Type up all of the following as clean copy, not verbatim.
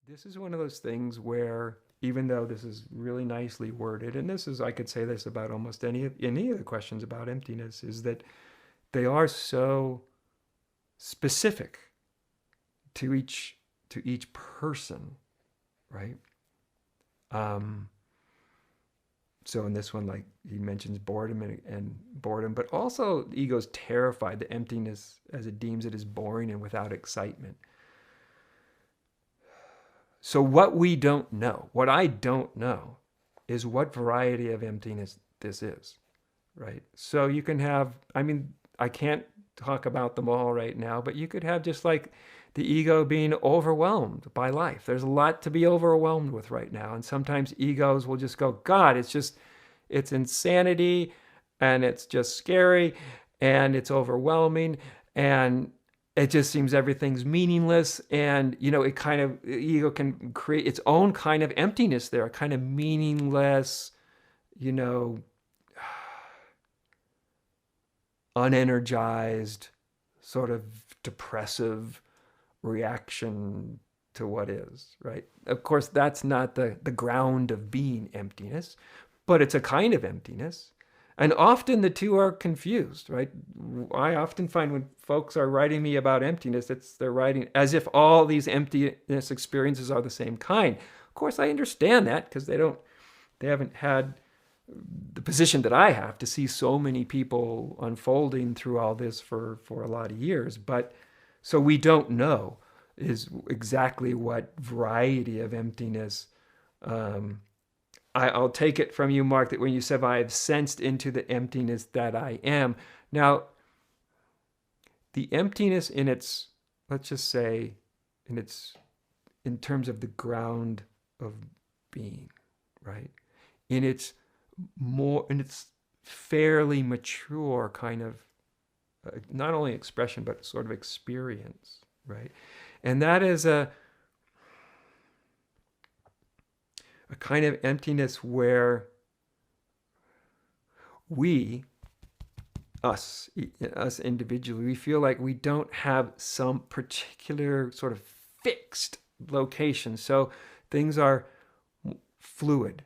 This is one of those things where, even though this is really nicely worded, and this is, I could say this about almost any of the questions about emptiness, is that they are so specific to each person, right? Um, so in this one, like he mentions boredom and boredom, but also the ego's terrified the emptiness as it deems it is boring and without excitement. So what we don't know, what I don't know, is what variety of emptiness this is, right? So you can have, I mean, I can't talk about them all right now, but you could have just like the ego being overwhelmed by life. There's a lot to be overwhelmed with right now. And sometimes egos will just go, God, it's insanity and it's just scary and it's overwhelming and it just seems everything's meaningless. And, it kind of, ego can create its own kind of emptiness there, a kind of meaningless, you know, unenergized, sort of depressive reaction to what is, right? Of course, that's not the ground of being emptiness, but it's a kind of emptiness. And often the two are confused, right? I often find when folks are writing me about emptiness, they're writing as if all these emptiness experiences are the same kind. Of course, I understand that because they haven't had the position that I have to see so many people unfolding through all this for a lot of years. But so we don't know is exactly what variety of emptiness. I'll take it from you, Mark, that when you said I have sensed into the emptiness that I am. Now, the emptiness in its, let's just say, in terms of the ground of being, right? In its in its fairly mature kind of not only expression but sort of experience, right? And that is a kind of emptiness where we, us individually, we feel like we don't have some particular sort of fixed location. So things are fluid,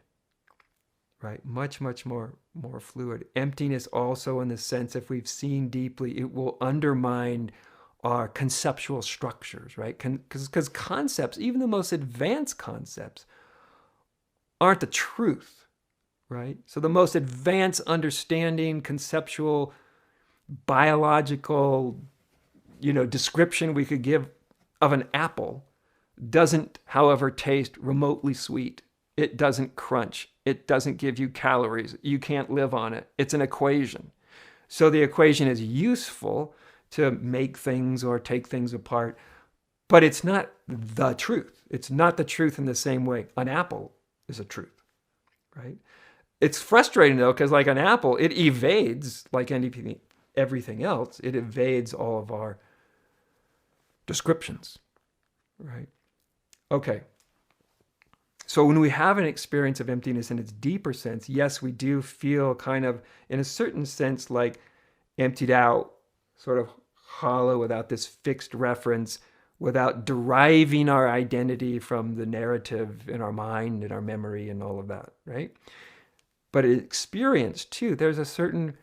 right? Much more fluid. Emptiness also, in the sense, if we've seen deeply, it will undermine our conceptual structures, right? Because concepts, even the most advanced concepts, aren't the truth, right? So the most advanced understanding, conceptual, biological, description we could give of an apple doesn't, however, taste remotely sweet. It doesn't crunch. It doesn't give you calories. You can't live on it. It's an equation. So the equation is useful to make things or take things apart, but it's not the truth. It's not the truth in the same way an apple is a truth, right? It's frustrating though, because like an apple, it evades, like anything, everything else, it evades all of our descriptions, right? Okay. So when we have an experience of emptiness in its deeper sense, yes, we do feel kind of, in a certain sense, like emptied out, sort of hollow, without this fixed reference, without deriving our identity from the narrative in our mind and our memory and all of that, right? But experience too, there's a certain,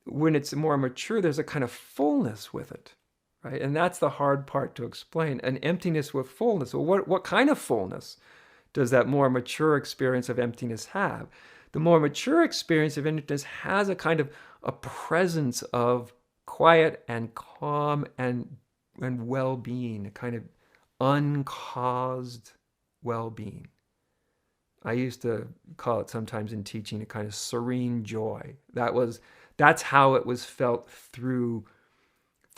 when it's more mature, there's a kind of fullness with it, right? And that's the hard part to explain. An emptiness with fullness. Well, what kind of fullness does that more mature experience of emptiness have? The more mature experience of emptiness has a kind of a presence of quiet and calm and well-being, a kind of uncaused well-being. I used to call it sometimes in teaching a kind of serene joy. That's how it was felt through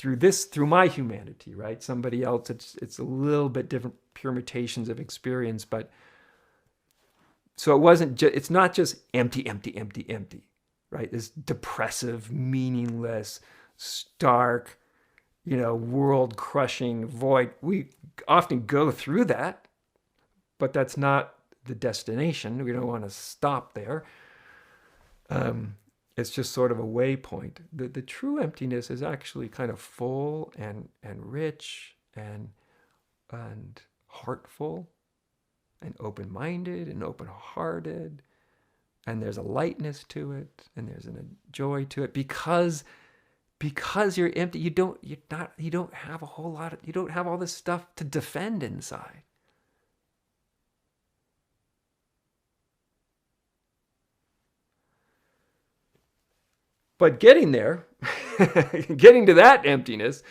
my humanity, right? Somebody else, it's a little bit different permutations of experience, but so it's not just empty, right? This depressive, meaningless, stark, world crushing void. We often go through that, but that's not the destination. We don't want to stop there. It's just sort of a waypoint. The true emptiness is actually kind of full and rich and heartful, and open-minded and open-hearted, and there's a lightness to it, and there's a joy to it, because you're empty. You don't have a whole lot of, you don't have all this stuff to defend inside. But getting there, getting to that emptiness,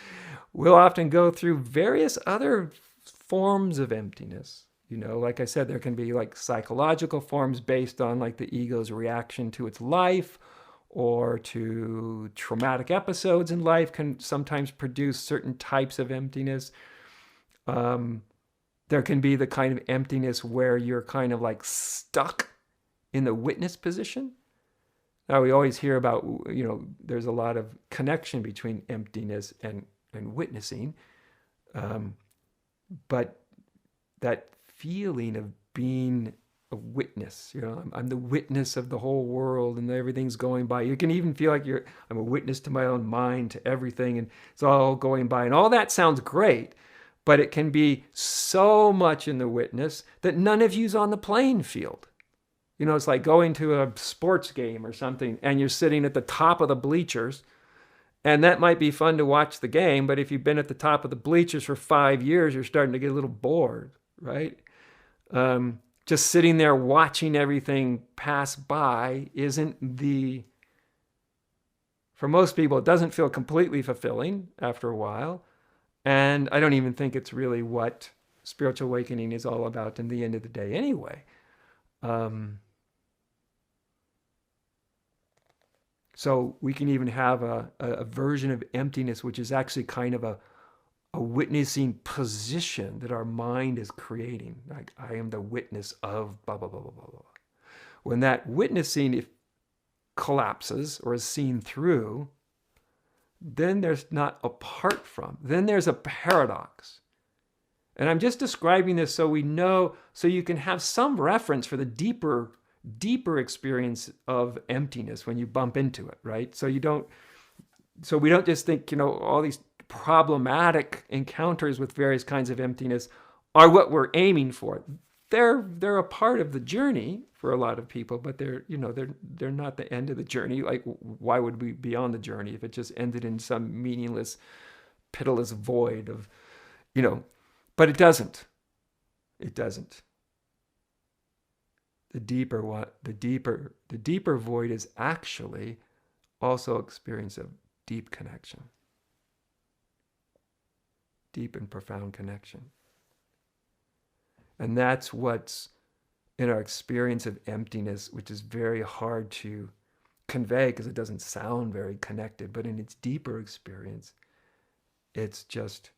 we'll often go through various other forms of emptiness. Like I said, there can be like psychological forms based on like the ego's reaction to its life, or to traumatic episodes in life can sometimes produce certain types of emptiness. There can be the kind of emptiness where you're kind of like stuck in the witness position. Now, we always hear about, there's a lot of connection between emptiness and witnessing. But that feeling of being a witness, I'm the witness of the whole world and everything's going by. You can even feel like I'm a witness to my own mind, to everything, and it's all going by. And all that sounds great, but it can be so much in the witness that none of you's on the playing field. It's like going to a sports game or something, and you're sitting at the top of the bleachers, and that might be fun to watch the game, but if you've been at the top of the bleachers for 5 years, you're starting to get a little bored, right? Just sitting there watching everything pass by for most people, it doesn't feel completely fulfilling after a while. And I don't even think it's really what spiritual awakening is all about in the end of the day anyway. So we can even have a version of emptiness, which is actually kind of a witnessing position that our mind is creating. Like, I am the witness of blah, blah, blah, blah, blah, blah. When that witnessing collapses or is seen through, then there's not apart from. Then there's a paradox. And I'm just describing this so we know, so you can have some reference for the deeper experience of emptiness when you bump into it, right? So we don't just think, all these problematic encounters with various kinds of emptiness are what we're aiming for. They're a part of the journey for a lot of people, but they're not the end of the journey. Like, why would we be on the journey if it just ended in some meaningless, pitiless void of, but it doesn't. It doesn't. The deeper void is actually also experience of deep connection. Deep and profound connection. And that's what's in our experience of emptiness, which is very hard to convey because it doesn't sound very connected, but in its deeper experience, it's just